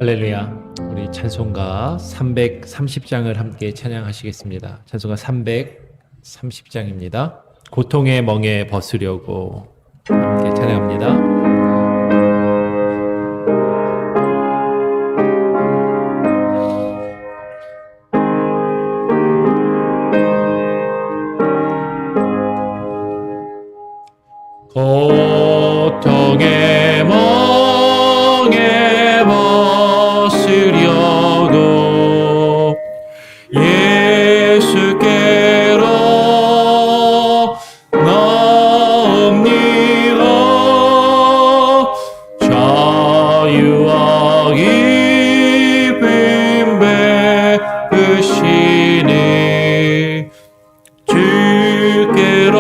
할렐루야. 우리 찬송가 330장을 함께 찬양하시겠습니다. 찬송가 330장입니다. 고통의 멍에 벗으려고 함께 찬양합니다. 고통의 멍에 벗으려고 예수께로 나옵니다. 자유와 기쁨 베푸시니 주께로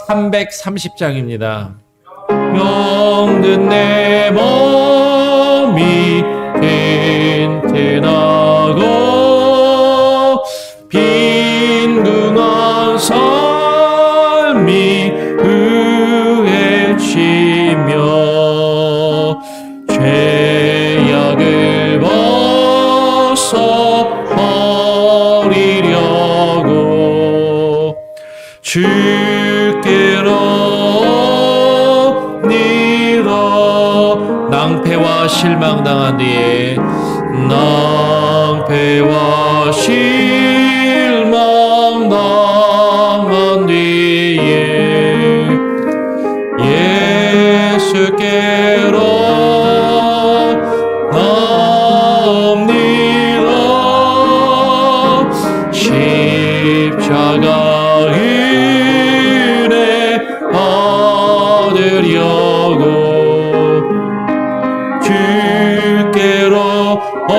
330장입니다. 병든 내 몸이 튼튼하고 빈궁한 삶이 후해지며 죄악을 벗어버리려고 주께로 니다. 낭패와 실망당한 뒤에 낭패와 실망당한 뒤에 예수께로 나옵니다. 십자가 주께로 옵니다.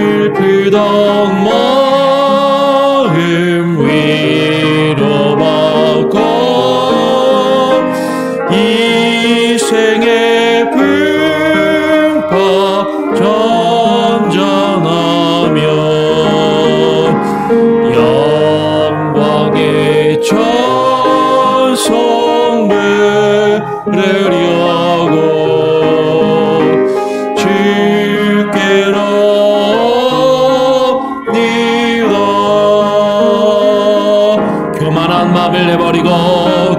슬프던 마음 위로받고 이 생의 풍파 전전하며 영광의 찬송 부르려고 주께로 옵니다. 교만한 마음을 내버리고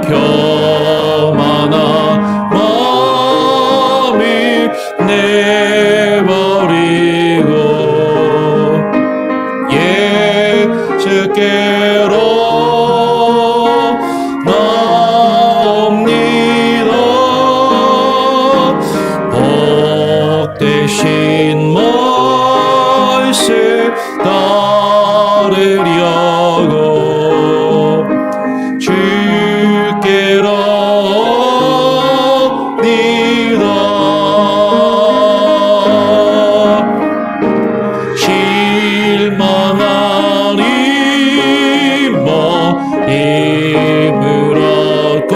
교만한 마음을 내버리고 예수께로 나옵니다. 복되신 말씀 따르려고 주께로 옵니다. 실망하리 힘을 얻고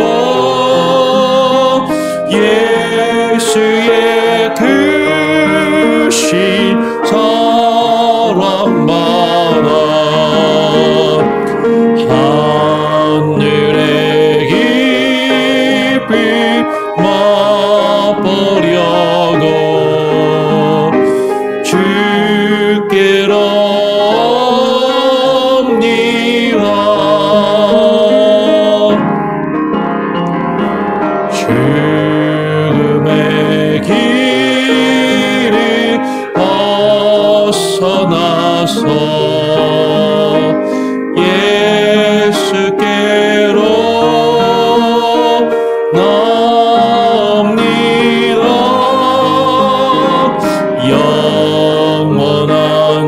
예수의 크신 사랑받아 하늘의 깊이 맛보려고 주께로 죽음의 길을 벗어나서 예수께로 나옵니다. 영원한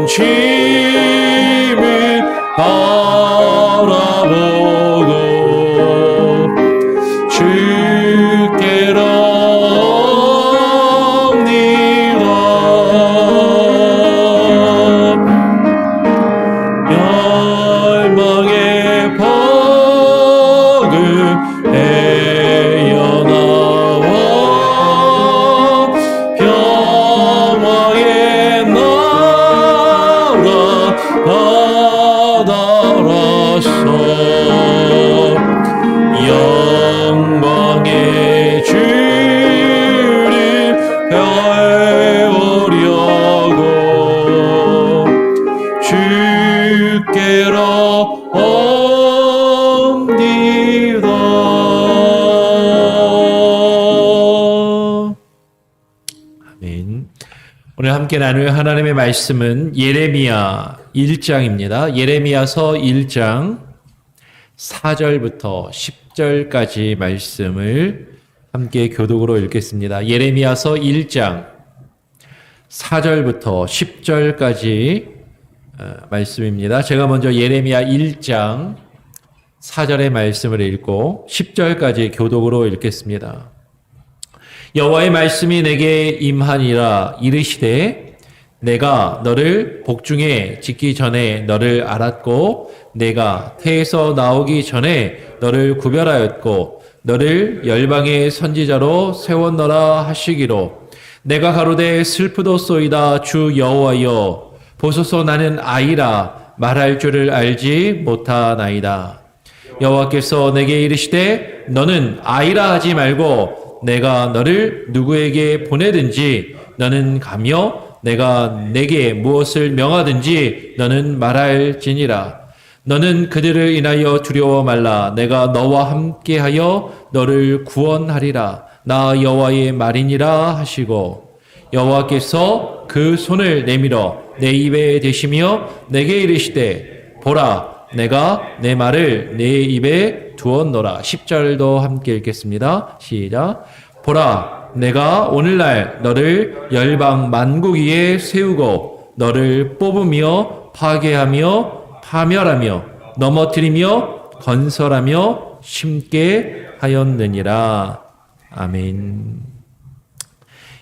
짐을 바라보고 주께로 옵니다. 멸망의 버그 헤어나와 평화의 나라 함께 나눌 하나님의 말씀은 예레미야 1장입니다. 예레미야서 1장 4절부터 10절까지 말씀을 함께 교독으로 읽겠습니다. 예레미야서 1장 4절부터 10절까지 말씀입니다. 제가 먼저 예레미야 1장 4절의 말씀을 읽고 10절까지 교독으로 읽겠습니다. 여호와의 말씀이 내게 임하니라. 이르시되 내가 너를 복중에 짓기 전에 너를 알았고 내가 태에서 나오기 전에 너를 구별하였고 너를 열방의 선지자로 세웠노라 하시기로 내가 가로되 슬프도소이다. 주 여호와여 보소서 나는 아이라 말할 줄을 알지 못하나이다. 여호와께서 내게 이르시되 너는 아이라 하지 말고 내가 너를 누구에게 보내든지 너는 가며 내가 내게 무엇을 명하든지 너는 말할지니라. 너는 그들을 인하여 두려워 말라. 내가 너와 함께하여 너를 구원하리라. 나 여호와의 말이니라 하시고 여호와께서 그 손을 내밀어 내 입에 대시며 내게 이르시되 보라 내가 내 말을 내 입에 두었노라. 10절도 함께 읽겠습니다. 시작. 보라 내가 오늘날 너를 열방 만국 위에 세우고 너를 뽑으며 파괴하며 파멸하며 넘어뜨리며 건설하며 심게 하였느니라. 아멘.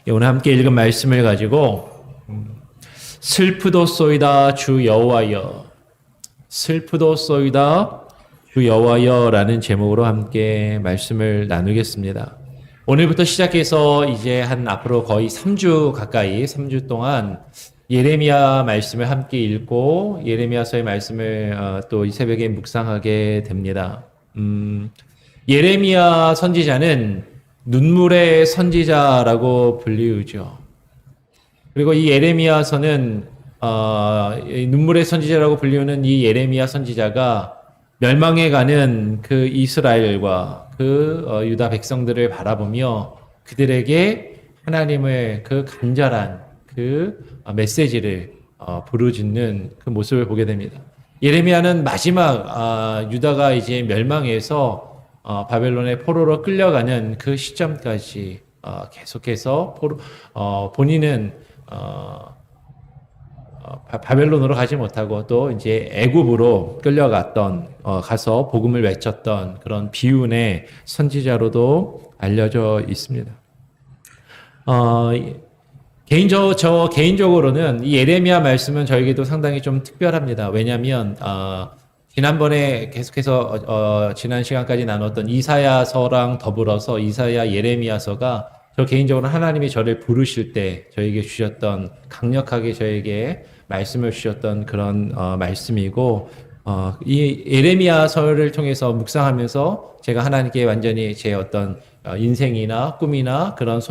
오늘 함께 읽은 말씀을 가지고 슬프도소이다 주 여호와여, 슬프도소이다 주 여호와여라는 제목으로 함께 말씀을 나누겠습니다. 오늘부터 시작해서 이제 앞으로 거의 3주 가까이 3주 동안 예레미야 말씀을 함께 읽고 예레미야서의 말씀을 또 이 새벽에 묵상하게 됩니다. 예레미야 선지자는 눈물의 선지자라고 불리우죠. 그리고 이 예레미야서는 눈물의 선지자라고 불리우는 이 예레미야 선지자가 멸망해 가는 그 이스라엘과 그 유다 백성들을 바라보며 그들에게 하나님의 그 간절한 그 메시지를 부르짖는 그 모습을 보게 됩니다. 예레미야는 마지막 유다가 이제 멸망해서 바벨론의 포로로 끌려가는 그 시점까지 계속해서 본인은 바벨론으로 가지 못하고 또 이제 애굽으로 끌려갔던 가서 복음을 외쳤던 그런 비운의 선지자로도 알려져 있습니다. 저 개인적으로는 이 예레미야 말씀은 저에게도 상당히 좀 특별합니다. 왜냐하면 지난번에 계속해서 지난 시간까지 나눴던 이사야서랑 더불어서 이사야 예레미야서가 저 개인적으로 하나님이 저를 부르실 때 저에게 주셨던 강력하게 저에게 말씀을 주셨던 그런 말씀이고 이 예레미야서를 통해서 묵상하면서 제가 하나님께 완전히 제 어떤 인생이나 꿈이나 그런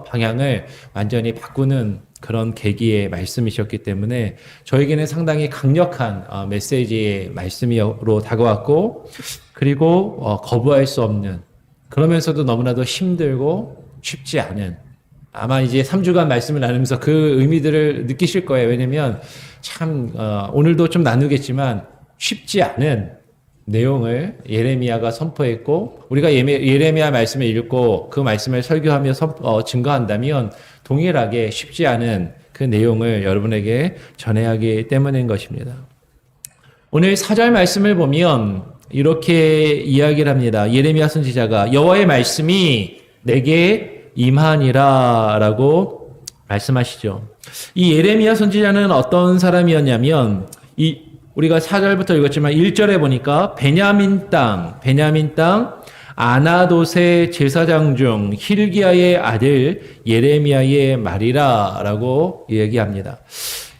방향을 완전히 바꾸는 그런 계기의 말씀이셨기 때문에 저에게는 상당히 강력한 메시지의 말씀으로 다가왔고 그리고 거부할 수 없는 그러면서도 너무나도 힘들고 쉽지 않은 아마 이제 3주간 말씀을 나누면서 그 의미들을 느끼실 거예요. 왜냐면 참 오늘도 좀 나누겠지만 쉽지 않은 내용을 예레미야가 선포했고 우리가 예레미야 말씀을 읽고 그 말씀을 설교하며 증거한다면 동일하게 쉽지 않은 그 내용을 여러분에게 전해야 하기 때문인 것입니다. 오늘 4절 말씀을 보면 이렇게 이야기를 합니다. 예레미야 선지자가 여호와의 말씀이 내게 임하니라 라고 말씀하시죠. 이 예레미야 선지자는 어떤 사람이었냐면 우리가 4절부터 읽었지만 1절에 보니까 베냐민 땅 아나돗의 제사장 중 힐기야의 아들 예레미야의 말이라 라고 얘기합니다.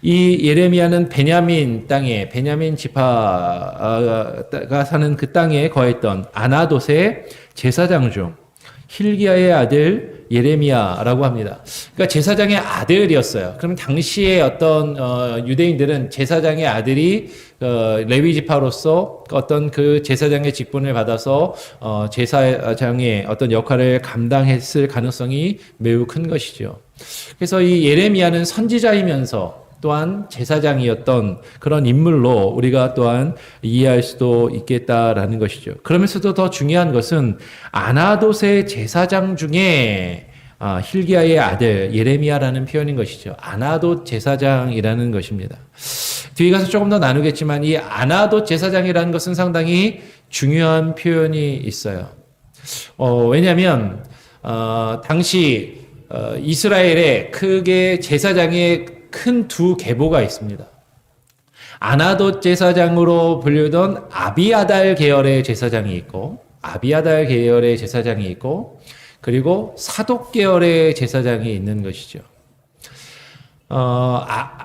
이 예레미야는 베냐민 땅에 베냐민 지파가 사는 그 땅에 거했던 아나돗의 제사장 중 힐기야의 아들 예레미야라고 합니다. 그러니까 제사장의 아들이었어요. 그럼 당시에 어떤 유대인들은 제사장의 아들이 레위 지파로서 어떤 그 제사장의 직분을 받아서 제사장의 어떤 역할을 감당했을 가능성이 매우 큰 것이죠. 그래서 이 예레미야는 선지자이면서 또한 제사장이었던 그런 인물로 우리가 또한 이해할 수도 있겠다라는 것이죠. 그러면서도 더 중요한 것은 아나돗의 제사장 중에 힐기야의 아들 예레미야라는 표현인 것이죠. 아나돗 제사장이라는 것입니다. 뒤에 가서 조금 더 나누겠지만 이 아나돗 제사장이라는 것은 상당히 중요한 표현이 있어요. 왜냐하면 당시 이스라엘에 크게 제사장의 큰 두 계보가 있습니다. 아나돗 제사장으로 불리던 아비아달 계열의 제사장이 있고 그리고 사독 계열의 제사장이 있는 것이죠.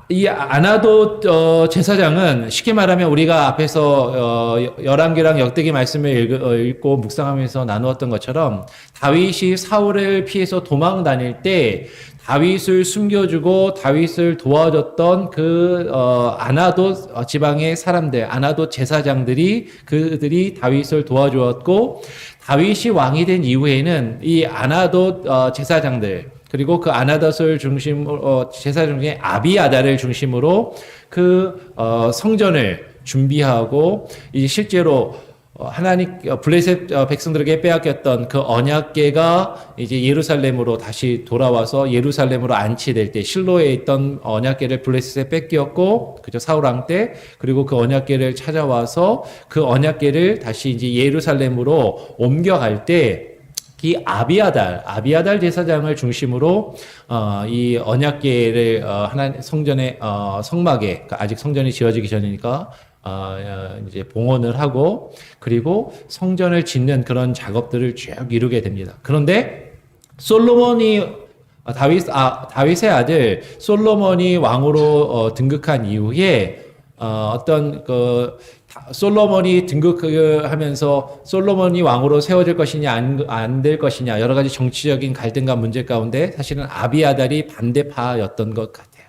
이 아나돗 제사장은 쉽게 말하면 우리가 앞에서 열왕기랑 역대기 말씀을 읽고 묵상하면서 나누었던 것처럼 다윗이 사울을 피해서 도망 다닐 때 다윗을 숨겨주고 다윗을 도와줬던 그 아나돗 지방의 사람들, 아나돗 제사장들이 그들이 다윗을 도와주었고 다윗이 왕이 된 이후에는 이 아나돗 제사장들 그리고 그 아나돗을 중심으로 제사장 중에 아비아달을 중심으로 그 성전을 준비하고 이제 실제로 하나님 블레셋 백성들에게 빼앗겼던 그 언약궤가 이제 예루살렘으로 다시 돌아와서 예루살렘으로 안치될 때 실로에 있던 언약궤를 블레셋에 뺏겼고 그죠 사울 왕 때 그리고 그 언약궤를 찾아와서 그 언약궤를 다시 이제 예루살렘으로 옮겨갈 때 이 아비아달 제사장을 중심으로 이 언약궤를 하나님 성전의 성막에 아직 성전이 지어지기 전이니까 이제 봉헌을 하고 그리고 성전을 짓는 그런 작업들을 쭉 이루게 됩니다. 그런데 솔로몬이 다윗의 아들 솔로몬이 왕으로 등극한 이후에 어떤 솔로몬이 등극하면서 솔로몬이 왕으로 세워질 것이냐 안 될 것이냐 여러 가지 정치적인 갈등과 문제 가운데 사실은 아비아달이 반대파였던 것 같아요.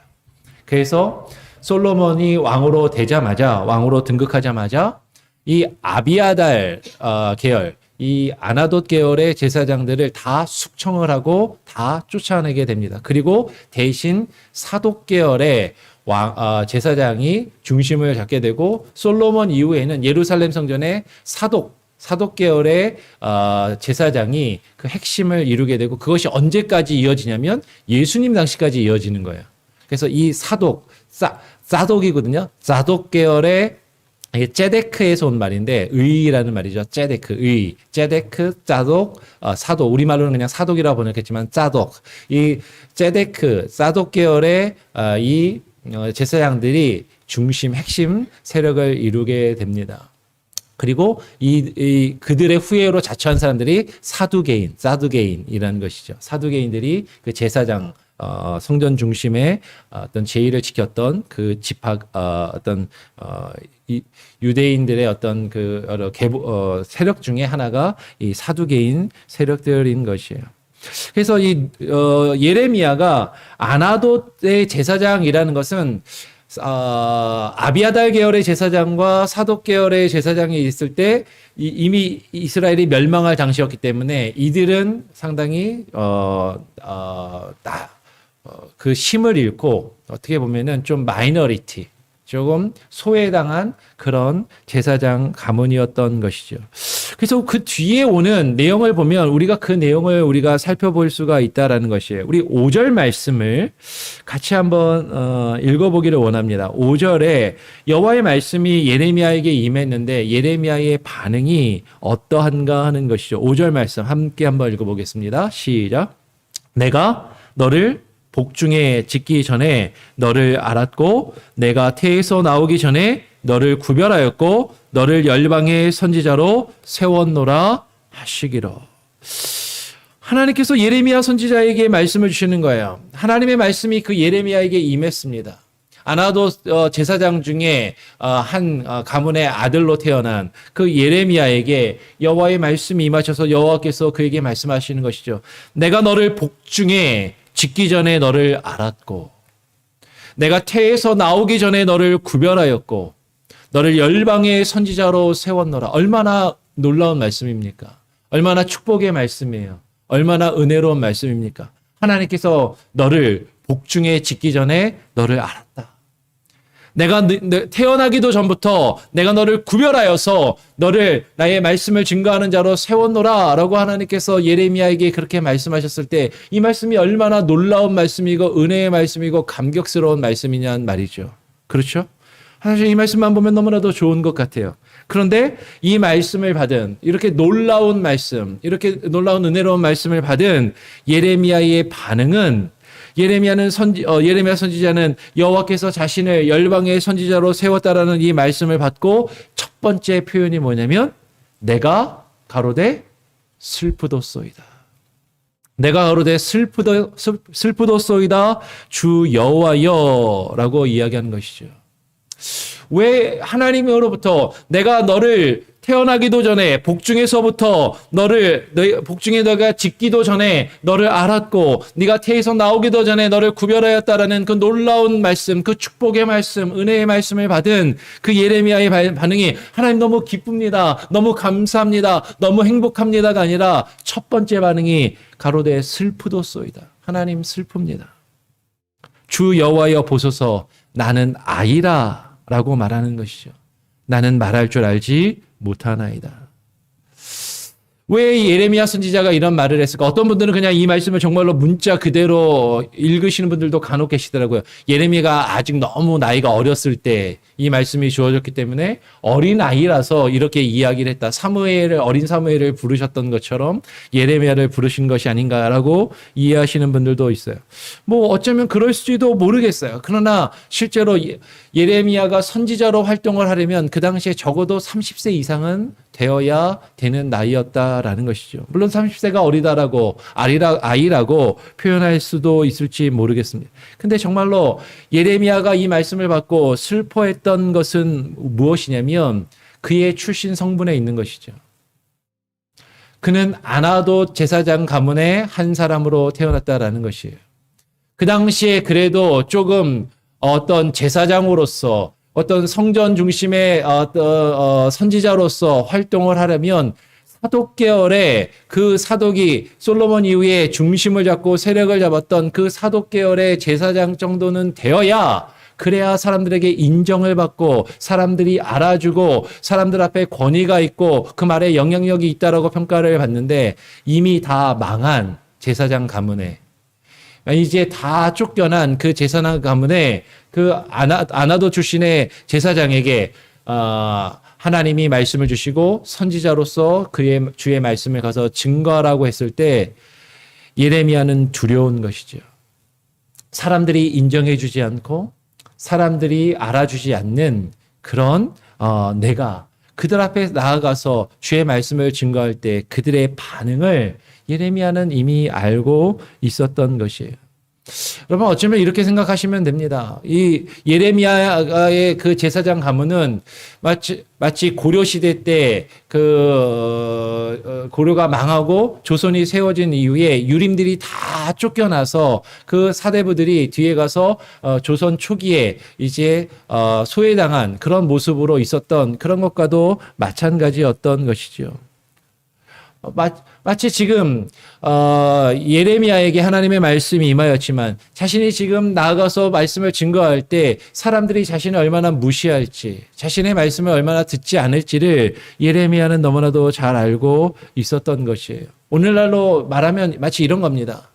그래서 솔로몬이 왕으로 등극하자마자 이 아비아달 계열, 이 아나돗 계열의 제사장들을 다 숙청을 하고 다 쫓아내게 됩니다. 그리고 대신 사독 계열의 제사장이 중심을 잡게 되고 솔로몬 이후에는 예루살렘 성전의 사독 계열의 제사장이 그 핵심을 이루게 되고 그것이 언제까지 이어지냐면 예수님 당시까지 이어지는 거예요. 그래서 이 사독이거든요. 사독 계열의 이게 제데크에서 온 말인데 의라는 말이죠. 제데크, 사독. 우리말로는 그냥 사독이라고 번역했지만 사독. 이 제데크, 사독 계열의 이 제사장들이 중심 핵심 세력을 이루게 됩니다. 그리고 그들의 후예로 자처한 사람들이 사두개인이라는 것이죠. 사두개인들이 그 제사장 성전 중심의 어떤 제의를 지켰던 그 유대인들의 어떤 그 여러 세력 중에 하나가 이 사두개인 세력들인 것이에요. 그래서 이 예레미야가 아나돗의 제사장이라는 것은 아비아달 계열의 제사장과 사독 계열의 제사장이 있을 때 이미 이스라엘이 멸망할 당시였기 때문에 이들은 상당히 그 힘을 잃고 어떻게 보면은 좀 마이너리티, 조금 소외당한 그런 제사장 가문이었던 것이죠. 그래서 그 뒤에 오는 내용을 보면 우리가 그 내용을 우리가 살펴볼 수가 있다라는 것이에요. 우리 5절 말씀을 같이 한번 읽어보기를 원합니다. 5절에 여호와의 말씀이 예레미야에게 임했는데 예레미야의 반응이 어떠한가 하는 것이죠. 5절 말씀 함께 한번 읽어보겠습니다. 시작. 내가 너를 복중에 짓기 전에 너를 알았고 내가 태에서 나오기 전에 너를 구별하였고 너를 열방의 선지자로 세웠노라 하시기로. 하나님께서 예레미야 선지자에게 말씀을 주시는 거예요. 하나님의 말씀이 그 예레미야에게 임했습니다. 아나도 제사장 중에 한 가문의 아들로 태어난 그 예레미야에게 여호와의 말씀이 임하셔서 여호와께서 그에게 말씀하시는 것이죠. 내가 너를 복중에 짓기 전에 너를 알았고 내가 태에서 나오기 전에 너를 구별하였고 너를 열방의 선지자로 세웠노라. 얼마나 놀라운 말씀입니까? 얼마나 축복의 말씀이에요. 얼마나 은혜로운 말씀입니까? 하나님께서 너를 복중에 짓기 전에 너를 알았다. 내가 태어나기도 전부터 내가 너를 구별하여서 너를 나의 말씀을 증거하는 자로 세웠노라 라고 하나님께서 예레미야에게 그렇게 말씀하셨을 때 이 말씀이 얼마나 놀라운 말씀이고 은혜의 말씀이고 감격스러운 말씀이냐는 말이죠. 그렇죠? 사실 이 말씀만 보면 너무나도 좋은 것 같아요. 그런데 이 말씀을 받은 이렇게 놀라운 말씀, 이렇게 놀라운 은혜로운 말씀을 받은 예레미야의 반응은 예레미야 선지자는 여호와께서 자신을 열방의 선지자로 세웠다라는 이 말씀을 받고 첫 번째 표현이 뭐냐면 내가 가로되 슬프도소이다. 내가 가로되 슬프도소이다 주 여호와여라고 이야기하는 것이죠. 왜 하나님으로부터 내가 너를 태어나기도 전에 복중에서부터 복중에 너가 짓기도 전에 너를 알았고 네가 태에서 나오기도 전에 너를 구별하였다라는 그 놀라운 말씀, 그 축복의 말씀, 은혜의 말씀을 받은 그 예레미야의 반응이 하나님 너무 기쁩니다. 너무 감사합니다. 너무 행복합니다가 아니라 첫 번째 반응이 가로되 슬프도소이다. 하나님 슬픕니다. 주 여호와여 보소서 나는 아이라 라고 말하는 것이죠. 나는 말할 줄 알지 못하나이다. 왜 예레미야 선지자가 이런 말을 했을까? 어떤 분들은 그냥 이 말씀을 정말로 문자 그대로 읽으시는 분들도 간혹 계시더라고요. 예레미야가 아직 너무 나이가 어렸을 때 이 말씀이 주어졌기 때문에 어린 아이라서 이렇게 이야기를 했다. 어린 사무엘을 부르셨던 것처럼 예레미야를 부르신 것이 아닌가라고 이해하시는 분들도 있어요. 뭐 어쩌면 그럴 수도 모르겠어요. 그러나 실제로 예레미야가 선지자로 활동을 하려면 그 당시에 적어도 30세 이상은 되어야 되는 나이였다라는 것이죠. 물론 30세가 어리다라고 아이라고 표현할 수도 있을지 모르겠습니다. 근데 정말로 예레미야가 이 말씀을 받고 슬퍼했던 것은 무엇이냐면 그의 출신 성분에 있는 것이죠. 그는 아나도 제사장 가문의 한 사람으로 태어났다라는 것이에요. 그 당시에 그래도 조금 어떤 제사장으로서 어떤 성전 중심의 선지자로서 활동을 하려면 사독 계열의 그 사독이 솔로몬 이후에 중심을 잡고 세력을 잡았던 그 사독 계열의 제사장 정도는 되어야 그래야 사람들에게 인정을 받고 사람들이 알아주고 사람들 앞에 권위가 있고 그 말에 영향력이 있다라고 평가를 받는데 이미 다 망한 제사장 가문에 이제 다 쫓겨난 그 제사장 가문에 그 아나도 출신의 제사장에게 하나님이 말씀을 주시고 선지자로서 그의 주의 말씀을 가서 증거하라고 했을 때 예레미야는 두려운 것이죠. 사람들이 인정해 주지 않고 사람들이 알아주지 않는 그런 내가 그들 앞에 나아가서 주의 말씀을 증거할 때 그들의 반응을 예레미야는 이미 알고 있었던 것이에요. 여러분 어쩌면 이렇게 생각하시면 됩니다. 이 예레미야의 그 제사장 가문은 마치 고려 시대 때 그 고려가 망하고 조선이 세워진 이후에 유림들이 다 쫓겨나서 그 사대부들이 뒤에 가서 조선 초기에 이제 소외당한 그런 모습으로 있었던 그런 것과도 마찬가지였던 것이죠. 마치 지금 예레미야에게 하나님의 말씀이 임하였지만 자신이 지금 나아가서 말씀을 증거할 때 사람들이 자신을 얼마나 무시할지 자신의 말씀을 얼마나 듣지 않을지를 예레미야는 너무나도 잘 알고 있었던 것이에요. 오늘날로 말하면 마치 이런 겁니다.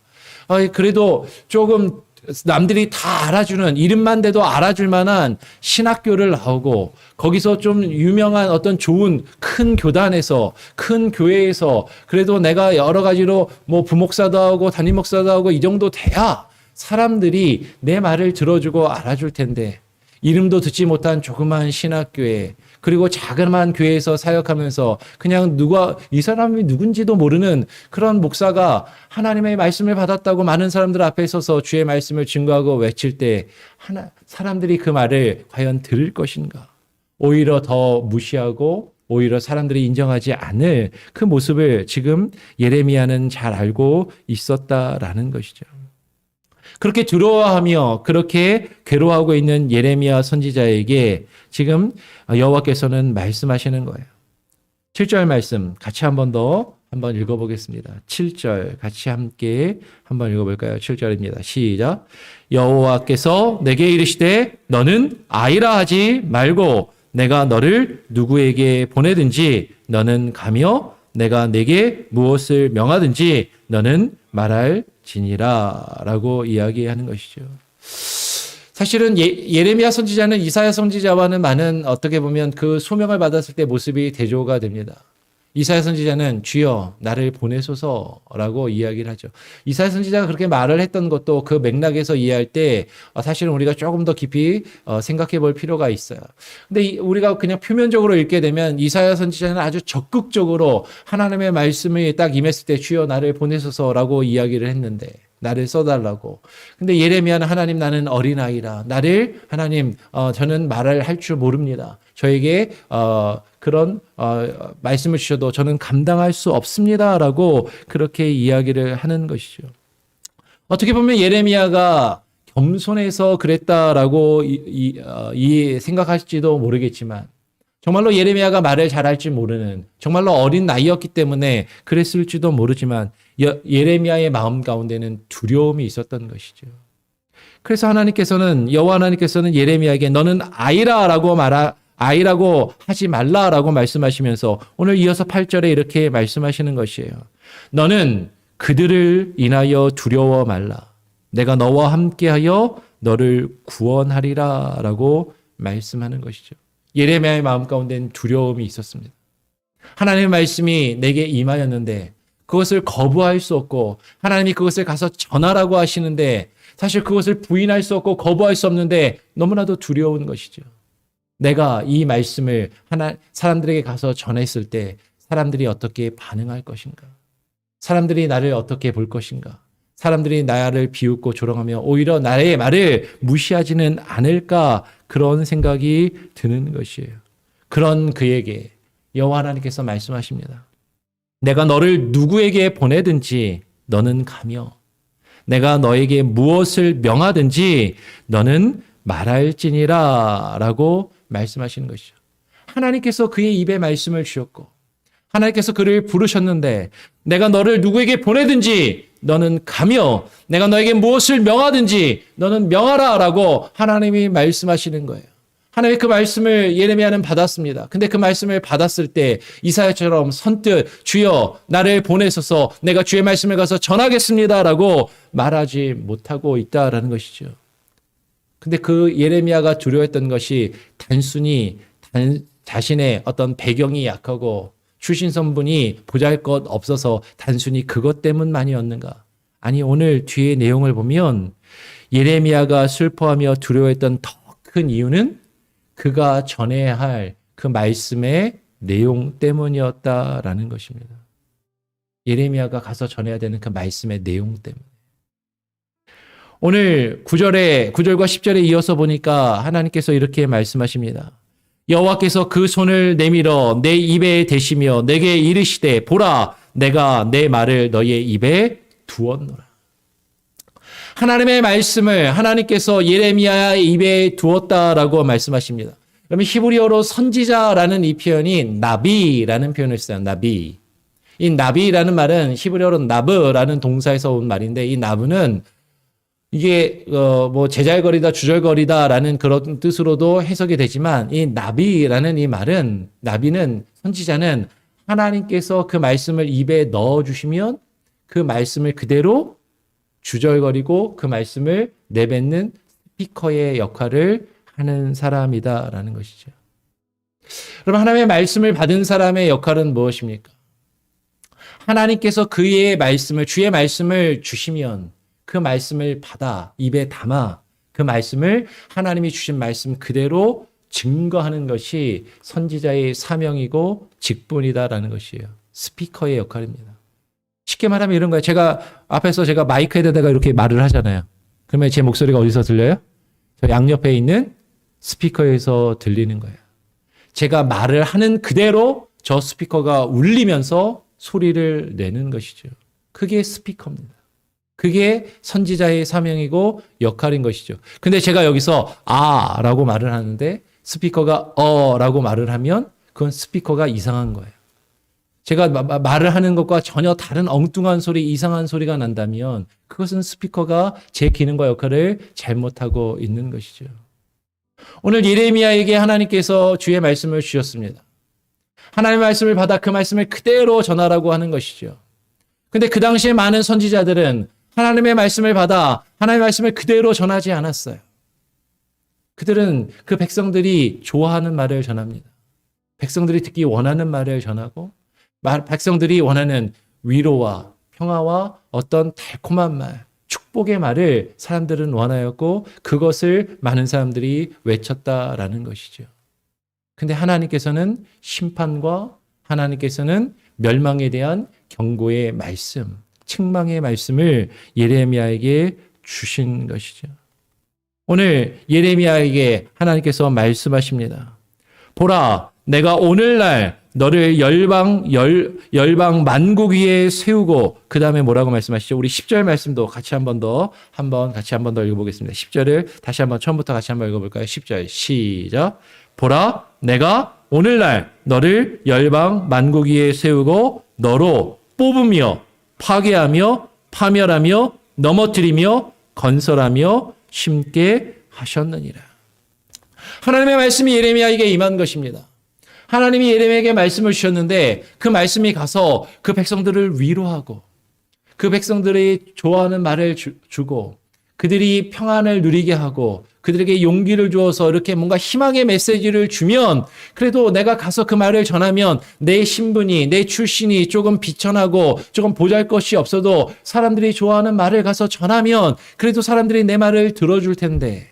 그래도 조금 남들이 다 알아주는 이름만 대도 알아줄 만한 신학교를 나오고 거기서 좀 유명한 어떤 좋은 큰 교단에서 큰 교회에서 그래도 내가 여러 가지로 뭐 부목사도 하고 담임 목사도 하고 이 정도 돼야 사람들이 내 말을 들어주고 알아줄 텐데 이름도 듣지 못한 조그만 신학교에, 그리고 자그마한 교회에서 사역하면서 그냥 이 사람이 누군지도 모르는 그런 목사가 하나님의 말씀을 받았다고 많은 사람들 앞에 서서 주의 말씀을 증거하고 외칠 때 사람들이 그 말을 과연 들을 것인가? 오히려 더 무시하고 오히려 사람들이 인정하지 않을 그 모습을 지금 예레미야는 잘 알고 있었다라는 것이죠. 그렇게 두려워하며 그렇게 괴로워하고 있는 예레미야 선지자에게 지금 여호와께서는 말씀하시는 거예요. 7절 말씀 같이 한번 읽어보겠습니다. 7절 같이 함께 한번 읽어볼까요? 7절입니다. 시작. 여호와께서 내게 이르시되 너는 아이라 하지 말고 내가 너를 누구에게 보내든지 너는 가며 내가 내게 무엇을 명하든지 너는 말할지니라 라고 이야기하는 것이죠. 사실은 예레미야 선지자는 이사야 선지자와는 많은 어떻게 보면 그 소명을 받았을 때 모습이 대조가 됩니다. 이사야 선지자는 주여 나를 보내소서라고 이야기를 하죠. 이사야 선지자가 그렇게 말을 했던 것도 그 맥락에서 이해할 때 사실은 우리가 조금 더 깊이 생각해 볼 필요가 있어요. 근데 우리가 그냥 표면적으로 읽게 되면 이사야 선지자는 아주 적극적으로 하나님의 말씀이 딱 임했을 때 주여 나를 보내소서라고 이야기를 했는데 나를 써달라고. 근데 예레미야는 하나님 나는 어린아이라. 나를 하나님 저는 말을 할 줄 모릅니다. 저에게 그런 말씀을 주셔도 저는 감당할 수 없습니다라고 그렇게 이야기를 하는 것이죠. 어떻게 보면 예레미야가 겸손해서 그랬다라고 생각할지도 모르겠지만 정말로 예레미야가 말을 잘할지 모르는 정말로 어린 나이였기 때문에 그랬을지도 모르지만 예레미야의 마음 가운데는 두려움이 있었던 것이죠. 그래서 여호와 하나님께서는 예레미야에게 너는 아이라고 하지 말라라고 말씀하시면서 오늘 이어서 8절에 이렇게 말씀하시는 것이에요. 너는 그들을 인하여 두려워 말라. 내가 너와 함께하여 너를 구원하리라 라고 말씀하는 것이죠. 예레미야의 마음 가운데는 두려움이 있었습니다. 하나님의 말씀이 내게 임하였는데 그것을 거부할 수 없고 하나님이 그것을 가서 전하라고 하시는데 사실 그것을 부인할 수 없고 거부할 수 없는데 너무나도 두려운 것이죠. 내가 이 말씀을 사람들에게 가서 전했을 때 사람들이 어떻게 반응할 것인가? 사람들이 나를 어떻게 볼 것인가? 사람들이 나를 비웃고 조롱하며 오히려 나의 말을 무시하지는 않을까? 그런 생각이 드는 것이에요. 그런 그에게 여호와 하나님께서 말씀하십니다. 내가 너를 누구에게 보내든지 너는 가며 내가 너에게 무엇을 명하든지 너는 말할지니라 라고 말씀하시는 것이죠. 하나님께서 그의 입에 말씀을 주셨고 하나님께서 그를 부르셨는데 내가 너를 누구에게 보내든지 너는 가며 내가 너에게 무엇을 명하든지 너는 명하라 라고 하나님이 말씀하시는 거예요. 하나님의 그 말씀을 예레미야는 받았습니다. 근데 그 말씀을 받았을 때 이사야처럼 선뜻 주여 나를 보내소서 내가 주의 말씀을 가서 전하겠습니다 라고 말하지 못하고 있다라는 것이죠. 근데 그 예레미야가 두려워했던 것이 단순히 자신의 어떤 배경이 약하고 출신 성분이 보잘것 없어서 단순히 그것 때문만이었는가? 아니 오늘 뒤의 내용을 보면 예레미야가 슬퍼하며 두려워했던 더 큰 이유는 그가 전해야 할 그 말씀의 내용 때문이었다라는 것입니다. 예레미야가 가서 전해야 되는 그 말씀의 내용 때문에. 오늘 9절과 10절에 이어서 보니까 하나님께서 이렇게 말씀하십니다. 여호와께서 그 손을 내밀어 내 입에 대시며 내게 이르시되 보라 내가 내 말을 너의 입에 두었노라. 하나님의 말씀을 하나님께서 예레미야의 입에 두었다라고 말씀하십니다. 그러면 히브리어로 선지자라는 이 표현이 나비라는 표현을 써요. 나비. 이 나비라는 말은 히브리어로 나브라는 동사에서 온 말인데 이 나브는 이게 뭐 제잘거리다 주절거리다라는 그런 뜻으로도 해석이 되지만 이 나비라는 이 말은 나비는 선지자는 하나님께서 그 말씀을 입에 넣어 주시면 그 말씀을 그대로 주절거리고 그 말씀을 내뱉는 스피커의 역할을 하는 사람이다라는 것이죠. 그럼 하나님의 말씀을 받은 사람의 역할은 무엇입니까? 하나님께서 그의 말씀을 주의 말씀을 주시면 그 말씀을 받아 입에 담아 그 말씀을 하나님이 주신 말씀 그대로 증거하는 것이 선지자의 사명이고 직분이다라는 것이에요. 스피커의 역할입니다. 쉽게 말하면 이런 거예요. 앞에서 제가 마이크에다가 이렇게 말을 하잖아요. 그러면 제 목소리가 어디서 들려요? 저 양옆에 있는 스피커에서 들리는 거예요. 제가 말을 하는 그대로 저 스피커가 울리면서 소리를 내는 것이죠. 그게 스피커입니다. 그게 선지자의 사명이고 역할인 것이죠. 근데 제가 여기서 라고 말을 하는데 스피커가 라고 말을 하면 그건 스피커가 이상한 거예요. 제가 말을 하는 것과 전혀 다른 엉뚱한 소리, 이상한 소리가 난다면 그것은 스피커가 제 기능과 역할을 잘못하고 있는 것이죠. 오늘 예레미야에게 하나님께서 주의 말씀을 주셨습니다. 하나님의 말씀을 받아 그 말씀을 그대로 전하라고 하는 것이죠. 근데 그 당시에 많은 선지자들은 하나님의 말씀을 받아 하나님의 말씀을 그대로 전하지 않았어요. 그들은 그 백성들이 좋아하는 말을 전합니다. 백성들이 듣기 원하는 말을 전하고 백성들이 원하는 위로와 평화와 어떤 달콤한 말, 축복의 말을 사람들은 원하였고 그것을 많은 사람들이 외쳤다라는 것이죠. 근데 하나님께서는 심판과 하나님께서는 멸망에 대한 경고의 말씀, 책망의 말씀을 예레미야에게 주신 것이죠. 오늘 예레미야에게 하나님께서 말씀하십니다. 보라, 내가 오늘날 너를 열방 만국 위에 세우고, 그 다음에 뭐라고 말씀하시죠? 우리 10절 말씀도 같이 한 번 더 읽어보겠습니다. 10절을 다시 한번 처음부터 같이 한번 읽어볼까요? 10절 시작. 보라, 내가 오늘날 너를 열방 만국 위에 세우고 너로 뽑으며 파괴하며 파멸하며 넘어뜨리며 건설하며 심게 하셨느니라. 하나님의 말씀이 예레미야에게 임한 것입니다. 하나님이 예레미야에게 말씀을 주셨는데 그 말씀이 가서 그 백성들을 위로하고 그 백성들이 좋아하는 말을 주고 그들이 평안을 누리게 하고 그들에게 용기를 주어서 이렇게 뭔가 희망의 메시지를 주면 그래도 내가 가서 그 말을 전하면 내 신분이, 내 출신이 조금 비천하고 조금 보잘것이 없어도 사람들이 좋아하는 말을 가서 전하면 그래도 사람들이 내 말을 들어줄 텐데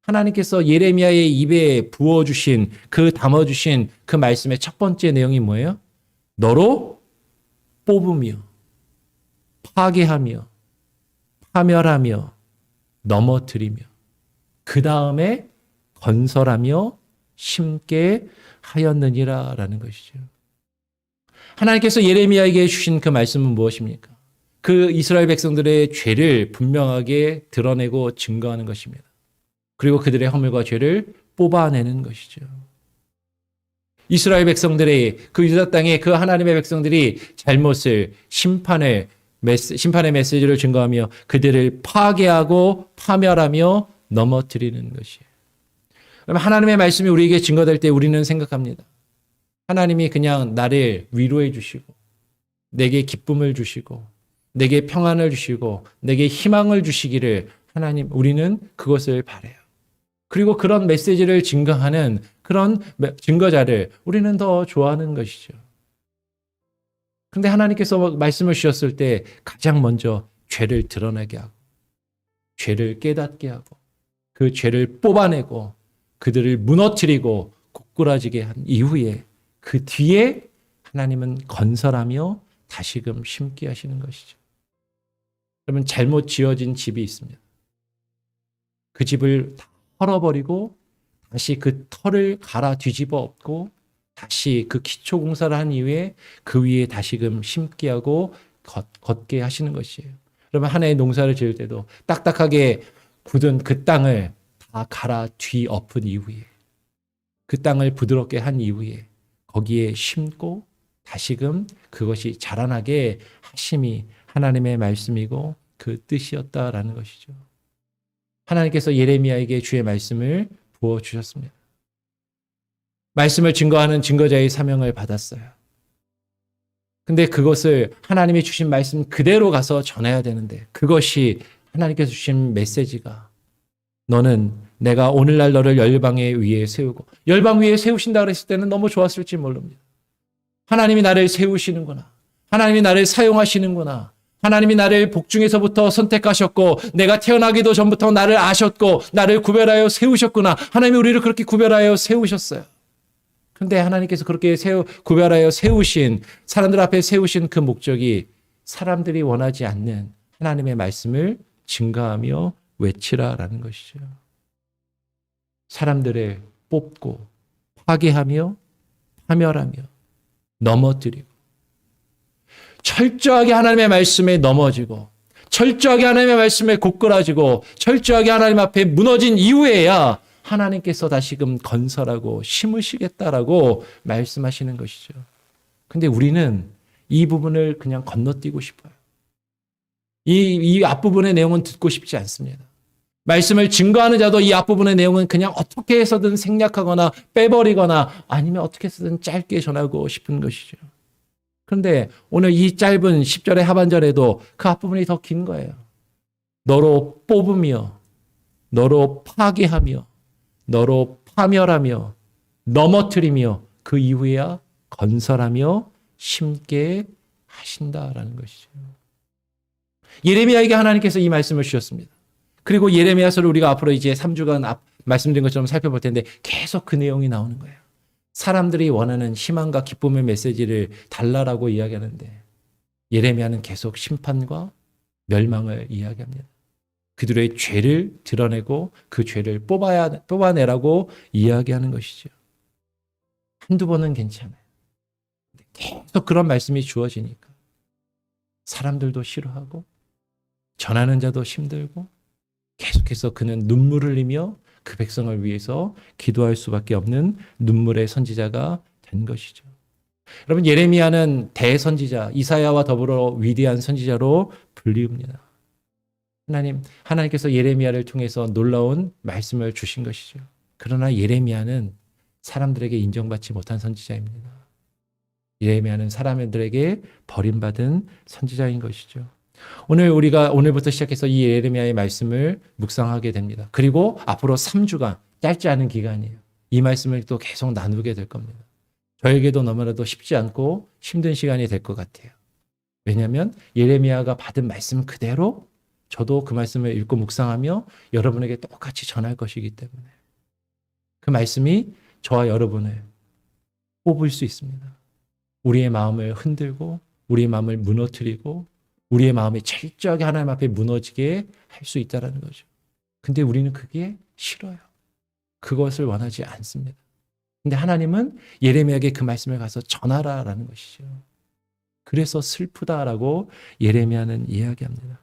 하나님께서 예레미야의 입에 부어주신 담아주신 그 말씀의 첫 번째 내용이 뭐예요? 너로 뽑으며 파괴하며 파멸하며 넘어뜨리며 그 다음에 건설하며 심게 하였느니라 라는 것이죠. 하나님께서 예레미야에게 주신 그 말씀은 무엇입니까? 그 이스라엘 백성들의 죄를 분명하게 드러내고 증거하는 것입니다. 그리고 그들의 허물과 죄를 뽑아내는 것이죠. 이스라엘 백성들의 그 유다 땅에 그 하나님의 백성들이 잘못을 심판의 메시지를 증거하며 그들을 파괴하고 파멸하며 넘어뜨리는 것이에요. 그러면 하나님의 말씀이 우리에게 증거될 때 우리는 생각합니다. 하나님이 그냥 나를 위로해 주시고 내게 기쁨을 주시고 내게 평안을 주시고 내게 희망을 주시기를 우리는 그것을 바라요. 그리고 그런 메시지를 증거하는 그런 증거자를 우리는 더 좋아하는 것이죠. 그런데 하나님께서 말씀을 주셨을 때 가장 먼저 죄를 드러나게 하고 죄를 깨닫게 하고 그 죄를 뽑아내고 그들을 무너뜨리고 고꾸라지게 한 이후에 그 뒤에 하나님은 건설하며 다시금 심게 하시는 것이죠. 그러면 잘못 지어진 집이 있습니다. 그 집을 다 헐어버리고 다시 그 터를 갈아 뒤집어 엎고 다시 그 기초 공사를 한 이후에 그 위에 다시금 심게 하고 걷게 하시는 것이에요. 그러면 하나의 농사를 지을 때도 딱딱하게 굳은 그 땅을 다 갈아 뒤엎은 이후에 그 땅을 부드럽게 한 이후에 거기에 심고 다시금 그것이 자라나게 하심이 하나님의 말씀이고 그 뜻이었다라는 것이죠. 하나님께서 예레미야에게 주의 말씀을 부어주셨습니다. 말씀을 증거하는 증거자의 사명을 받았어요. 근데 그것을 하나님이 주신 말씀 그대로 가서 전해야 되는데 그것이 하나님께서 주신 메시지가 너는 내가 오늘날 너를 열방 위에 세우고 열방 위에 세우신다 그랬을 때는 너무 좋았을지 모릅니다. 하나님이 나를 세우시는구나. 하나님이 나를 사용하시는구나. 하나님이 나를 복중에서부터 선택하셨고 내가 태어나기도 전부터 나를 아셨고 나를 구별하여 세우셨구나. 하나님이 우리를 그렇게 구별하여 세우셨어요. 그런데 하나님께서 그렇게 구별하여 세우신, 사람들 앞에 세우신 그 목적이 사람들이 원하지 않는 하나님의 말씀을 증거하며 외치라라는 것이죠. 사람들을 뽑고 파괴하며 파멸하며 넘어뜨리고 철저하게 하나님의 말씀에 넘어지고 철저하게 하나님의 말씀에 고꾸라지고 철저하게 하나님 앞에 무너진 이후에야 하나님께서 다시금 건설하고 심으시겠다라고 말씀하시는 것이죠. 근데 우리는 이 부분을 그냥 건너뛰고 싶어요. 이 앞부분의 내용은 듣고 싶지 않습니다. 말씀을 증거하는 자도 이 앞부분의 내용은 그냥 어떻게 해서든 생략하거나 빼버리거나 아니면 어떻게 해서든 짧게 전하고 싶은 것이죠. 그런데 오늘 이 짧은 10절의 하반절에도 그 앞부분이 더 긴 거예요. 너로 뽑으며 너로 파괴하며 너로 파멸하며 넘어뜨리며 그 이후에야 건설하며 심게 하신다라는 것이죠. 예레미야에게 하나님께서 이 말씀을 주셨습니다. 그리고 예레미야서를 우리가 앞으로 이제 3주간 말씀드린 것처럼 살펴볼 텐데 계속 그 내용이 나오는 거예요. 사람들이 원하는 희망과 기쁨의 메시지를 달라라고 이야기하는데 예레미야는 계속 심판과 멸망을 이야기합니다. 그들의 죄를 드러내고 그 죄를 뽑아내라고 이야기하는 것이죠. 한두 번은 괜찮아요. 계속 그런 말씀이 주어지니까 사람들도 싫어하고 전하는 자도 힘들고 계속해서 그는 눈물을 흘리며 그 백성을 위해서 기도할 수밖에 없는 눈물의 선지자가 된 것이죠. 여러분, 예레미야는 대선지자, 이사야와 더불어 위대한 선지자로 불리웁니다. 하나님께서 예레미야를 통해서 놀라운 말씀을 주신 것이죠. 그러나 예레미야는 사람들에게 인정받지 못한 선지자입니다. 예레미야는 사람들에게 버림받은 선지자인 것이죠. 오늘부터 시작해서 이 예레미야의 말씀을 묵상하게 됩니다. 그리고 앞으로 3주간, 짧지 않은 기간이에요. 이 말씀을 또 계속 나누게 될 겁니다. 저에게도 너무나도 쉽지 않고 힘든 시간이 될 것 같아요. 왜냐하면 예레미야가 받은 말씀 그대로 저도 그 말씀을 읽고 묵상하며 여러분에게 똑같이 전할 것이기 때문에 그 말씀이 저와 여러분을 뽑을 수 있습니다. 우리의 마음을 흔들고 우리의 마음을 무너뜨리고 우리의 마음이 철저하게 하나님 앞에 무너지게 할 수 있다는 거죠. 근데 우리는 그게 싫어요. 그것을 원하지 않습니다. 근데 하나님은 예레미야에게 그 말씀을 가서 전하라라는 것이죠. 그래서 슬프다라고 예레미야는 이야기합니다.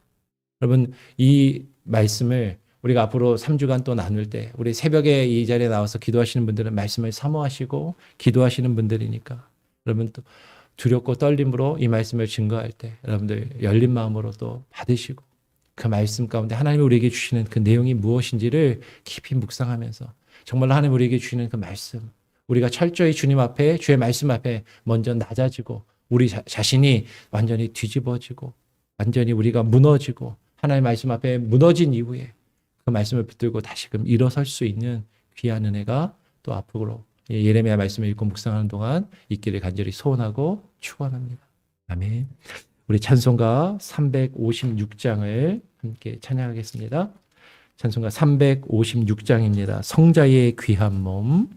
여러분, 이 말씀을 우리가 앞으로 3주간 또 나눌 때 우리 새벽에 이 자리에 나와서 기도하시는 분들은 말씀을 사모하시고 기도하시는 분들이니까 여러분 또 두렵고 떨림으로 이 말씀을 증거할 때 여러분들 열린 마음으로 또 받으시고 그 말씀 가운데 하나님이 우리에게 주시는 그 내용이 무엇인지를 깊이 묵상하면서 정말로 하나님 우리에게 주시는 그 말씀, 우리가 철저히 주님 앞에 주의 말씀 앞에 먼저 낮아지고 우리 자신이 완전히 뒤집어지고 완전히 우리가 무너지고 하나님의 말씀 앞에 무너진 이후에 그 말씀을 붙들고 다시금 일어설 수 있는 귀한 은혜가 또 앞으로 예레미야 말씀을 읽고 묵상하는 동안 있기를 간절히 소원하고 축원합니다. 아멘. 우리 찬송가 356장을 함께 찬양하겠습니다. 찬송가 356장입니다. 성자의 귀한 몸.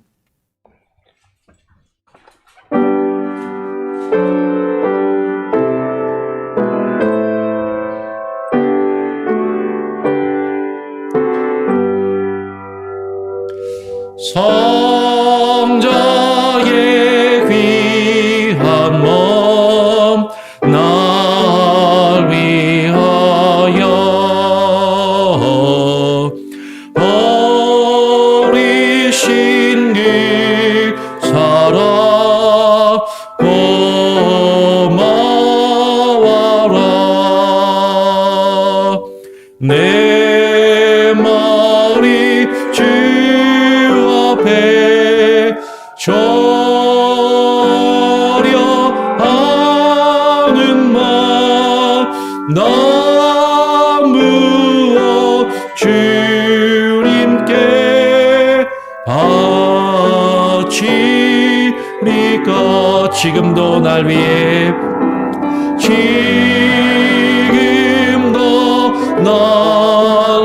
성자의 귀한 몸 날 위하여 버리신 길 살아 고마워라 내 말이 주 앞에 절여하는 말 나무어 주님께 바치리까 지금도 날 위해 지금도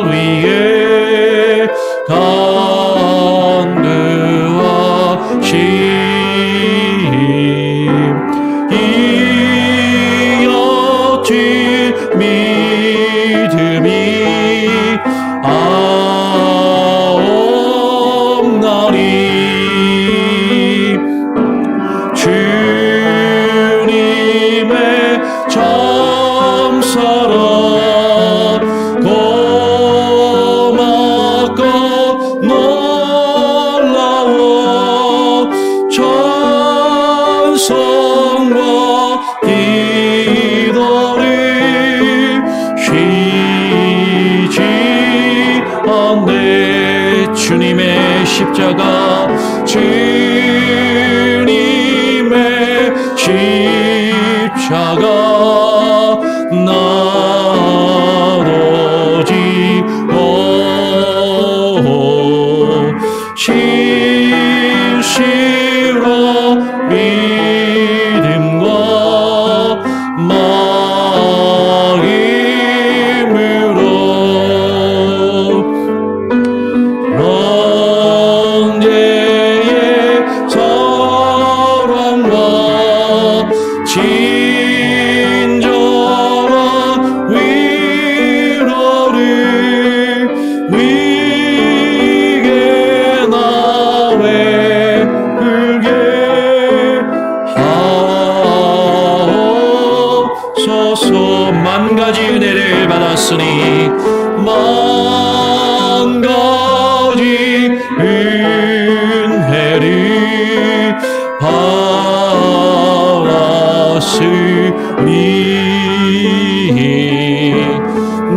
위에 간두하심 이어진 믿음이 아옵나니 주님의 참사랑 고맙고 놀라워 찬송과 기도를 쉬지 않네 주님의 십자가 주님의 십자가 나눠지고 진실로 믿음과 마음으로 언제의 사랑과 친절한 위로를 위게 나왜 울게 하옵소서 만 가지 은혜를 받았으니 만 가지 은혜를 받았으니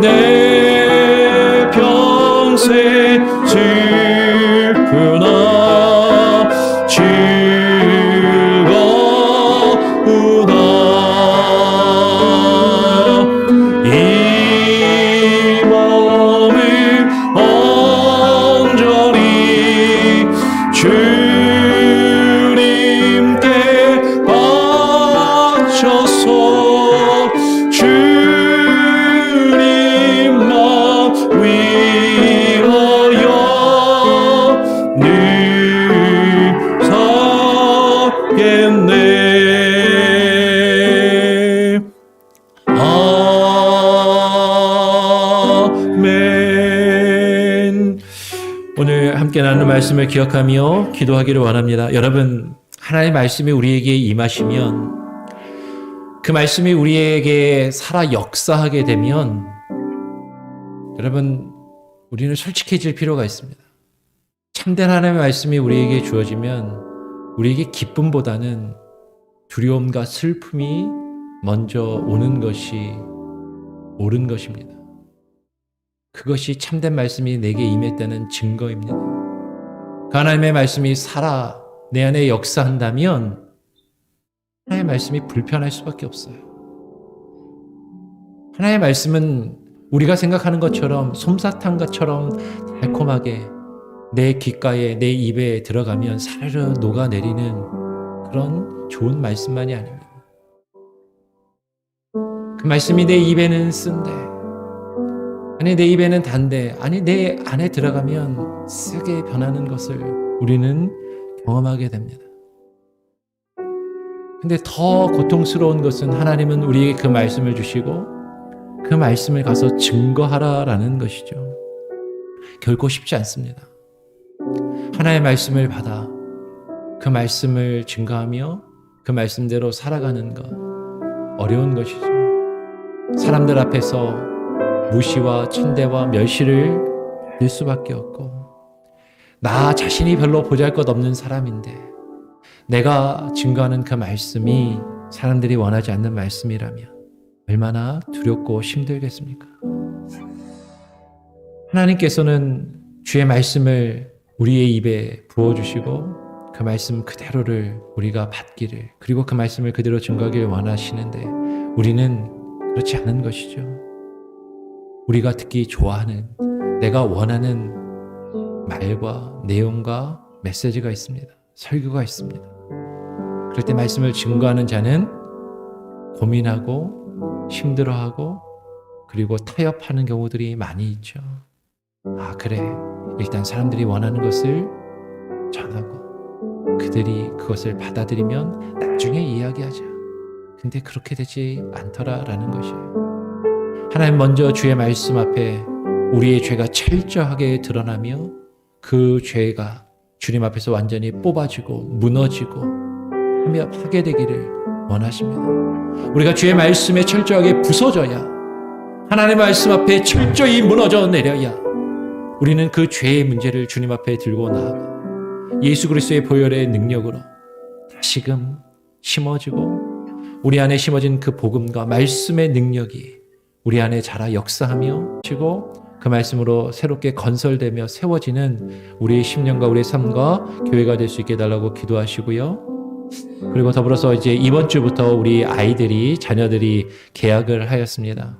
내 평생 슬프나 즐거우다 이 마음을 온전히 주님께 바쳐서 주님만 위하여 늘 살겠네 아멘. 오늘 함께 나누는 말씀을 기억하며 기도하기를 원합니다. 여러분, 하나님의 말씀이 우리에게 임하시면 그 말씀이 우리에게 살아 역사하게 되면 여러분, 우리는 솔직해질 필요가 있습니다. 참된 하나님의 말씀이 우리에게 주어지면 우리에게 기쁨보다는 두려움과 슬픔이 먼저 오는 것이 옳은 것입니다. 그것이 참된 말씀이 내게 임했다는 증거입니다. 그 하나님의 말씀이 살아 내 안에 역사한다면 하나님의 말씀이 불편할 수밖에 없어요. 하나님의 말씀은 우리가 생각하는 것처럼 솜사탕같처럼 달콤하게 내 귓가에 내 입에 들어가면 사르르 녹아내리는 그런 좋은 말씀만이 아닙니다. 그 말씀이 내 입에는 쓴데, 아니 내 입에는 단데, 아니 내 안에 들어가면 쓰게 변하는 것을 우리는 경험하게 됩니다. 근데 더 고통스러운 것은 하나님은 우리에게 그 말씀을 주시고 그 말씀을 가서 증거하라라는 것이죠. 결코 쉽지 않습니다. 하나님의 말씀을 받아 그 말씀을 증거하며 그 말씀대로 살아가는 것 어려운 것이죠. 사람들 앞에서 무시와 천대와 멸시를 받을 수밖에 없고 나 자신이 별로 보잘것없는 사람인데 내가 증거하는 그 말씀이 사람들이 원하지 않는 말씀이라면 얼마나 두렵고 힘들겠습니까? 하나님께서는 주의 말씀을 우리의 입에 부어주시고 그 말씀 그대로를 우리가 받기를, 그리고 그 말씀을 그대로 증거하기를 원하시는데 우리는 그렇지 않은 것이죠. 우리가 듣기 좋아하는, 내가 원하는 말과 내용과 메시지가 있습니다. 설교가 있습니다. 그럴 때 말씀을 증거하는 자는 고민하고 힘들어하고 그리고 타협하는 경우들이 많이 있죠. 아, 그래. 일단 사람들이 원하는 것을 전하고 그들이 그것을 받아들이면 나중에 이야기하자. 근데 그렇게 되지 않더라라는 것이에요. 하나님 먼저 주의 말씀 앞에 우리의 죄가 철저하게 드러나며 그 죄가 주님 앞에서 완전히 뽑아지고 무너지고 하게 되기를 원하십니다. 우리가 주의 말씀에 철저하게 부서져야, 하나님의 말씀 앞에 철저히 무너져 내려야 우리는 그 죄의 문제를 주님 앞에 들고 나아가 예수 그리스도의 보혈의 능력으로 다시금 심어지고 우리 안에 심어진 그 복음과 말씀의 능력이 우리 안에 자라 역사하며 치고 그 말씀으로 새롭게 건설되며 세워지는 우리의 심령과 우리의 삶과 교회가 될 수 있게 해달라고 기도하시고요. 그리고 더불어서 이제 이번 주부터 우리 아이들이, 자녀들이 개학을 하였습니다.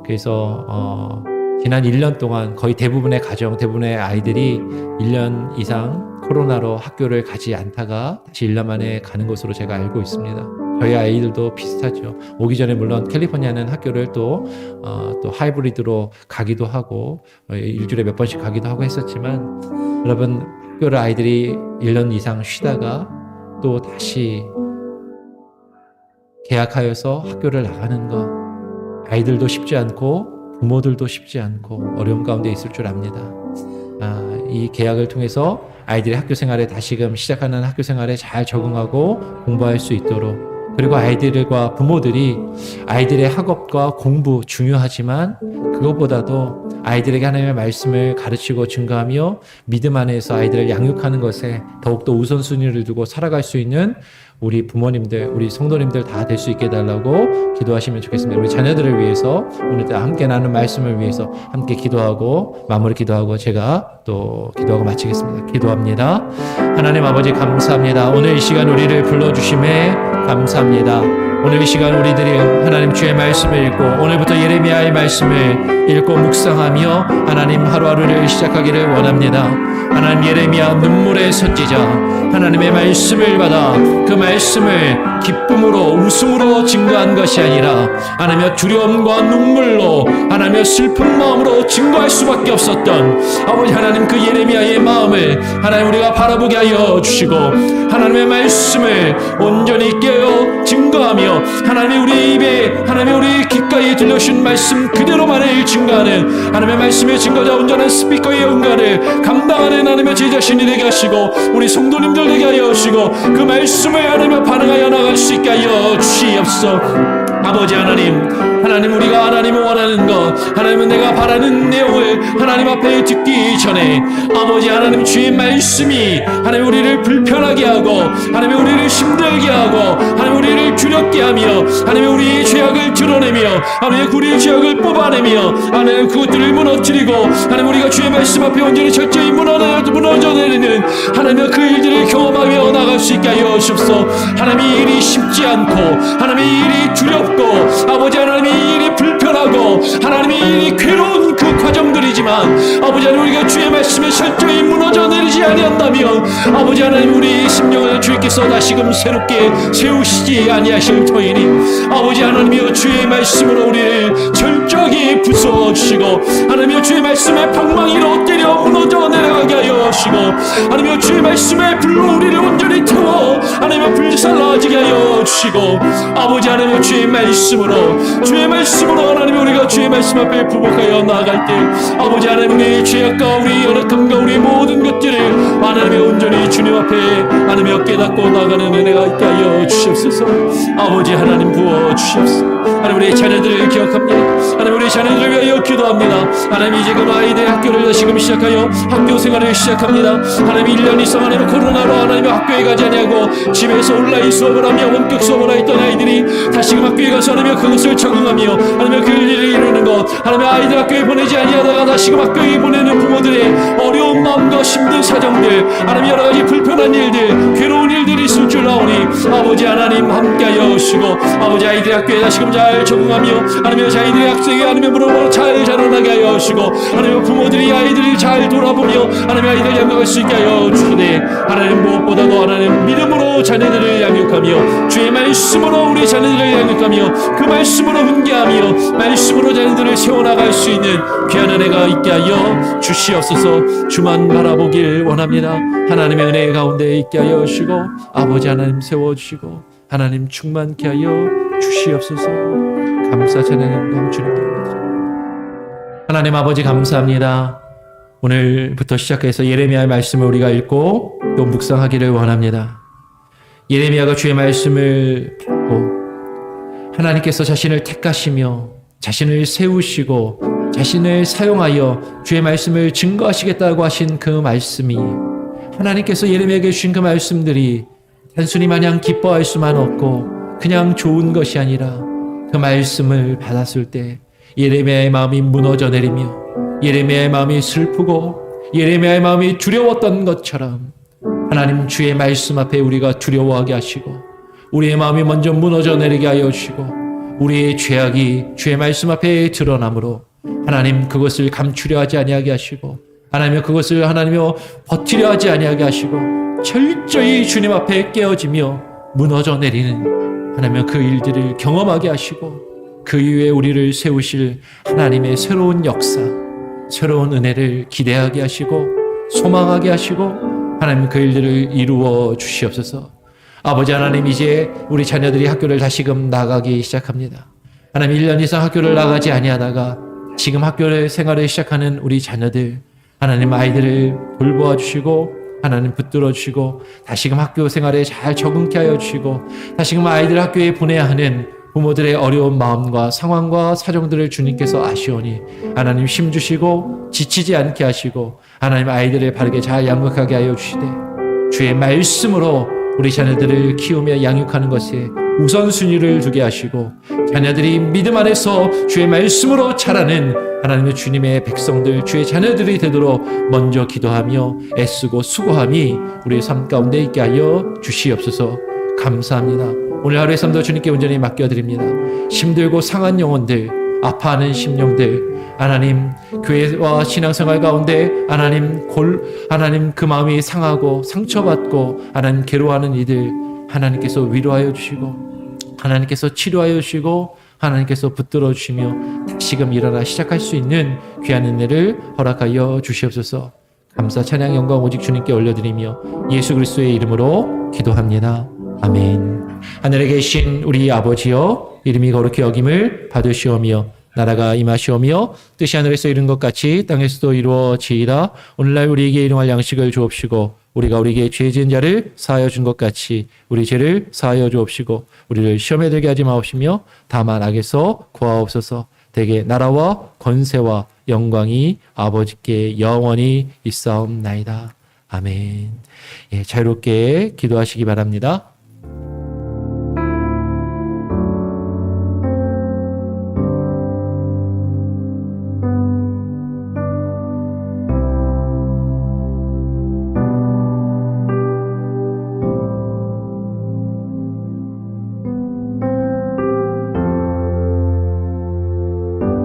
그래서 지난 1년 동안 거의 대부분의 가정, 대부분의 아이들이 1년 이상 코로나로 학교를 가지 않다가 다시 1년 만에 가는 것으로 제가 알고 있습니다. 저희 아이들도 비슷하죠. 오기 전에 물론 캘리포니아는 학교를 또 하이브리드로 가기도 하고 일주일에 몇 번씩 가기도 하고 했었지만, 여러분, 학교를 아이들이 1년 이상 쉬다가 또 다시 개학하여서 학교를 나가는 것, 아이들도 쉽지 않고 부모들도 쉽지 않고 어려움 가운데 있을 줄 압니다. 이 개학을 통해서 아이들이 학교 생활에 다시금 시작하는 학교 생활에 잘 적응하고 공부할 수 있도록, 그리고 아이들과 부모들이 아이들의 학업과 공부 중요하지만 그것보다도 아이들에게 하나님의 말씀을 가르치고 증거하며 믿음 안에서 아이들을 양육하는 것에 더욱더 우선순위를 두고 살아갈 수 있는 우리 부모님들, 우리 성도님들 다 될 수 있게 해달라고 기도하시면 좋겠습니다. 우리 자녀들을 위해서 오늘 함께 나눈 말씀을 위해서 함께 기도하고 마무리 기도하고 제가 또 기도하고 마치겠습니다. 기도합니다. 하나님 아버지 감사합니다. 오늘 이 시간 우리를 불러주심에 감사합니다. 오늘 이 시간 우리들이 하나님 주의 말씀을 읽고 오늘부터 예레미야의 말씀을 읽고 묵상하며 하나님 하루하루를 시작하기를 원합니다. 하나님, 예레미야 눈물의 선지자, 하나님의 말씀을 받아 그 말씀을 기쁨으로 웃음으로 증거한 것이 아니라 하나님의 두려움과 눈물로 하나님의 슬픈 마음으로 증거할 수밖에 없었던 아버지 하나님, 그 예레미야의 마음을 하나님 우리가 바라보게 하여 주시고 하나님의 말씀을 온전히 깨어 증거하며 하나님의 우리 입에, 하나님의 우리 귓가에 들려주신 말씀 그대로만을 증거하는 하나님의 말씀의 증거자 온전한 스피커의 은가를 감당하는 하나님의 제 자신이 되게 하시고 우리 성도님들 되게 하여 주시고 그 말씀을 하나님의 반응하여 나갈 수 있게 하여 주시옵소서. 아버지 하나님, 우리가 하나님을 원하는 것, 하나님은 내가 바라는 내용을 하나님 앞에 듣기 전에 아버지 하나님 주의 말씀이 하나님 우리를 불편하게 하고 하나님 우리를 힘들게 하고 하나님 우리를 두렵게 하며 하나님 우리의 죄악을 드러내며 하나님 우리의 죄악을 뽑아내며 하나님 그것들을 무너뜨리고 하나님 우리가 주의 말씀 앞에 온전히 철저히 무너져 내리는 하나님의 그 일들을 경험하며 나갈 수 있게 하여 주옵소서. 하나님의 일이 쉽지 않고 하나님의 일이 두렵고 아버지 하나님의 일이 불편하고 하나님의 일이 괴로운 그 과정들이지만 아버지 하나님 우리가 주의 말씀에 철저히 무너져 내리지 아니한다면 아버지 하나님 우리 심령을 주께서 다시금 새롭게 세우시지 아니하실 터이니 아버지 하나님이여 주의 말씀으로 우리를 철저히 부숴주시고 하나님이여 주의 말씀에 방망이로 때려 무너져 내려가게 하여 주시고 하나님이여 주의 말씀에 불로 우리를 온전히 태워 하나님이여 불살라지게 하여 주시고 아버지 하나님이여 주의 말씀으로 하나님 우리가 주의 말씀 앞에 부복하여 나아갈 때 아버지 하나님 우리의 죄악과 우리의 연약함과 우리의 모든 것들을 하나님의 온전히 주님 앞에 하나님의 깨닫고 나가는 은혜가 있게 하여 주시옵소서. 아버지 하나님 부어주시옵소서. 하나님 우리의 자녀들을 기억합니다. 하나님 우리의 자녀들을 위하여 기도합니다. 하나님 이제금 아이들 학교를 다시금 시작하여 학교 생활을 시작합니다. 하나님 1년 이상 하나님 코로나로 하나님 학교에 가지 아니하고 집에서 온라인 수업을 하며 원격 수업을 했던 아이들이 다시금 학교에 가서 하나님 그것을 적응하며 하나님 그 일을 이루는 것 하나님 아이들 학교에 보내지 아니하다가 다시금 학교에 보내는 부모들의 어려운 마음과 힘든 사정들 하나님 여러가지 불편한 일들 괴로운 일들이 있을 줄 아오니 아버지 아버지 하나님 함께하여 오시고 아버지 아이들의 학교에 다시금 잘 적응하며 하나님 아이들의 학생이 하나님으로 잘 자라나게 하여 오시고 하나님 부모들이 아이들을 잘 돌아보며 하나님 아이들 양육할 수 있게 하여 주시되 하나님 무엇보다도 하나님 믿음으로 자녀들을 양육하며 주의 말씀으로 우리 자녀들을 양육하며 그 말씀으로 훈계하며 말씀으로 자녀들을 세워나갈 수 있는 귀한 은혜가 있게 하여 주시옵소서. 주만 바라보길 원합니다. 하나님의 은혜 가운데 있게 하여 주시고 아버지 하나님 세워주시고 하나님 충만케 하여 주시옵소서. 감사 찬양 영광 주님께. 하나님 아버지 감사합니다. 오늘부터 시작해서 예레미야의 말씀을 우리가 읽고 또 묵상하기를 원합니다. 예레미야가 주의 말씀을 받고 하나님께서 자신을 택하시며 자신을 세우시고 자신을 사용하여 주의 말씀을 증거하시겠다고 하신 그 말씀이 하나님께서 예레미야에게 주신 그 말씀들이 단순히 마냥 기뻐할 수만 없고 그냥 좋은 것이 아니라 그 말씀을 받았을 때 예레미야의 마음이 무너져 내리며 예레미야의 마음이 슬프고 예레미야의 마음이 두려웠던 것처럼 하나님 주의 말씀 앞에 우리가 두려워하게 하시고 우리의 마음이 먼저 무너져 내리게 하여 주시고 우리의 죄악이 주의 말씀 앞에 드러나므로 하나님 그것을 감추려 하지 아니하게 하시고 하나님여 그것을 하나님여 버티려 하지 아니하게 하시고 철저히 주님 앞에 깨어지며 무너져 내리는 하나님여 그 일들을 경험하게 하시고 그 이후에 우리를 세우실 하나님의 새로운 역사 새로운 은혜를 기대하게 하시고 소망하게 하시고 하나님 그 일들을 이루어 주시옵소서. 아버지 하나님 이제 우리 자녀들이 학교를 다시금 나가기 시작합니다. 하나님 1년 이상 학교를 나가지 아니하다가 지금 학교를 생활을 시작하는 우리 자녀들 하나님 아이들을 돌보아 주시고 하나님 붙들어 주시고 다시금 학교 생활에 잘 적응케 하여 주시고 다시금 아이들 학교에 보내야 하는 부모들의 어려운 마음과 상황과 사정들을 주님께서 아시오니 하나님 힘주시고 지치지 않게 하시고 하나님 아이들을 바르게 잘 양육하게 하여 주시되 주의 말씀으로 우리 자녀들을 키우며 양육하는 것에 우선순위를 두게 하시고 자녀들이 믿음 안에서 주의 말씀으로 자라는 하나님의 주님의 백성들 주의 자녀들이 되도록 먼저 기도하며 애쓰고 수고함이 우리의 삶 가운데 있게 하여 주시옵소서. 감사합니다. 오늘 하루의 삶도 주님께 온전히 맡겨드립니다. 힘들고 상한 영혼들 아파하는 심령들 하나님 교회와 신앙생활 가운데 하나님 그 마음이 상하고 상처받고 하나님 괴로워하는 이들 하나님께서 위로하여 주시고 하나님께서 치료하여 주시고 하나님께서 붙들어 주시며 다시금 일어나 시작할 수 있는 귀한 은혜를 허락하여 주시옵소서. 감사 찬양 영광 오직 주님께 올려드리며 예수 그리스도의 이름으로 기도합니다. 아멘. 하늘에 계신 우리 아버지여 이름이 거룩히 여김을 받으시오며 나라가 임하시오며 뜻이 하늘에서 이룬 것 같이 땅에서도 이루어지이다. 오늘날 우리에게 일용할 양식을 주옵시고 우리가 우리에게 죄 지은 자를 사하여 준 것 같이 우리 죄를 사하여 주옵시고 우리를 시험에 들게 하지 마옵시며 다만 악에서 구하옵소서. 대개 나라와 권세와 영광이 아버지께 영원히 있사옵나이다. 아멘. 예, 자유롭게 기도하시기 바랍니다.